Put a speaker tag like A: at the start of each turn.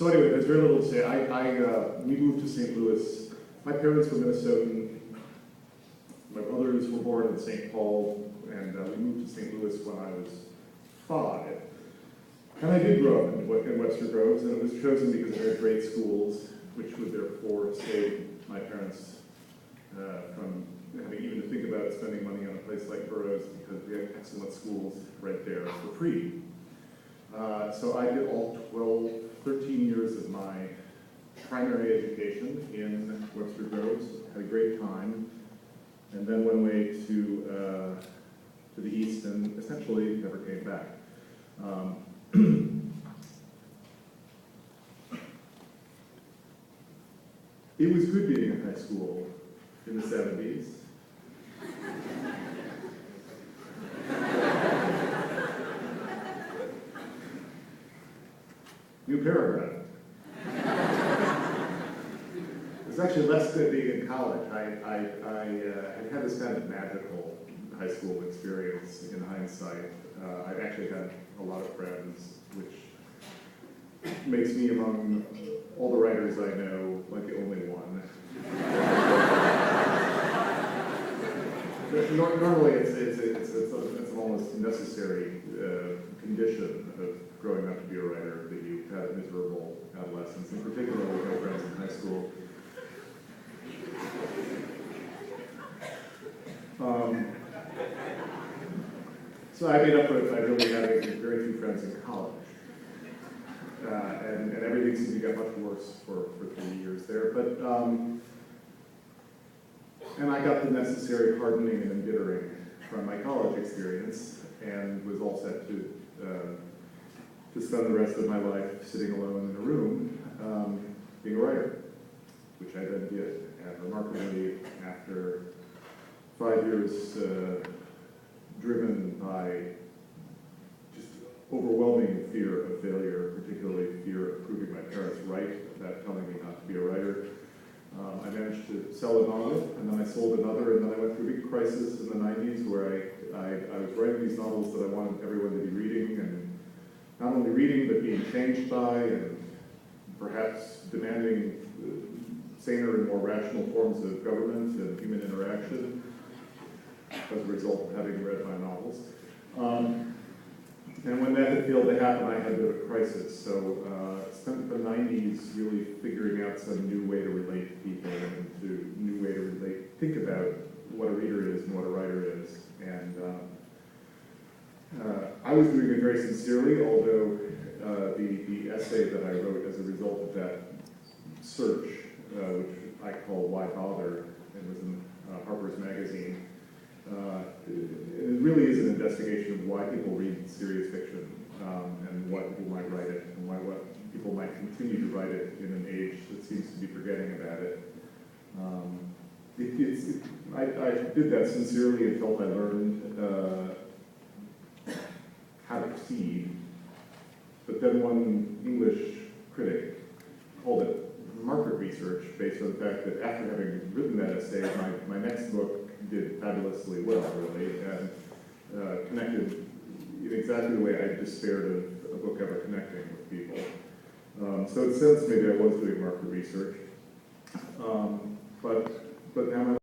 A: So anyway, there's very little to say. We moved to St. Louis. My parents were Minnesotan. My brothers were born in St. Paul, and we moved to St. Louis when I was 5. And I did grow up in Webster Groves, and it was chosen because it had great schools, which would therefore save my parents from having even to think about spending money on a place like Burroughs, because we had excellent schools right there for free. So I did all 13 years of my primary education in Webster Groves, had a great time, and then went away to the east and essentially never came back. It was good being in high school in the 70s. New paragraph. It was actually less good being in college. I had this kind of magical high school experience in hindsight. I've actually had a lot of friends, which makes me, among all the writers I know, like the only one. Normally, it's an almost necessary condition of growing up to be a writer, that you've had a miserable adolescence, and particularly with my friends in high school. So I made up for it by really having very few friends in college. And everything seemed to get much worse for 3 years there. But and I got the necessary hardening and embittering from my college experience, and was all set to spend the rest of my life sitting alone in a room, being a writer, which I then did. And remarkably, after 5 years driven by just overwhelming fear of failure, particularly fear of proving my parents right about telling me not to be a writer, I managed to sell a novel, and then I sold another, and then I went through a big crisis in the 90s where I was writing these novels that I wanted everyone to be reading, and not only reading, but being changed by, and perhaps demanding saner and more rational forms of government and human interaction as a result of having read my novels. And when that had failed to happen, I had a bit of a crisis. So spent the 90s really figuring out some new way to relate to people, and to new way to think about what a reader is and what a writer is. And I was doing it very sincerely, although the essay that I wrote as a result of that search, which I call Why Bother, and was in Harper's Magazine, it really is an investigation of why people read serious fiction, and why people might write it, and why people might continue to write it in an age that seems to be forgetting about it. I did that sincerely and felt I learned how to proceed. But then one English critic called it market research, based on the fact that after having written that essay, my next book did fabulously well, really, and connected in exactly the way I despaired of a book ever connecting with people. So it says maybe I was doing market research, but now my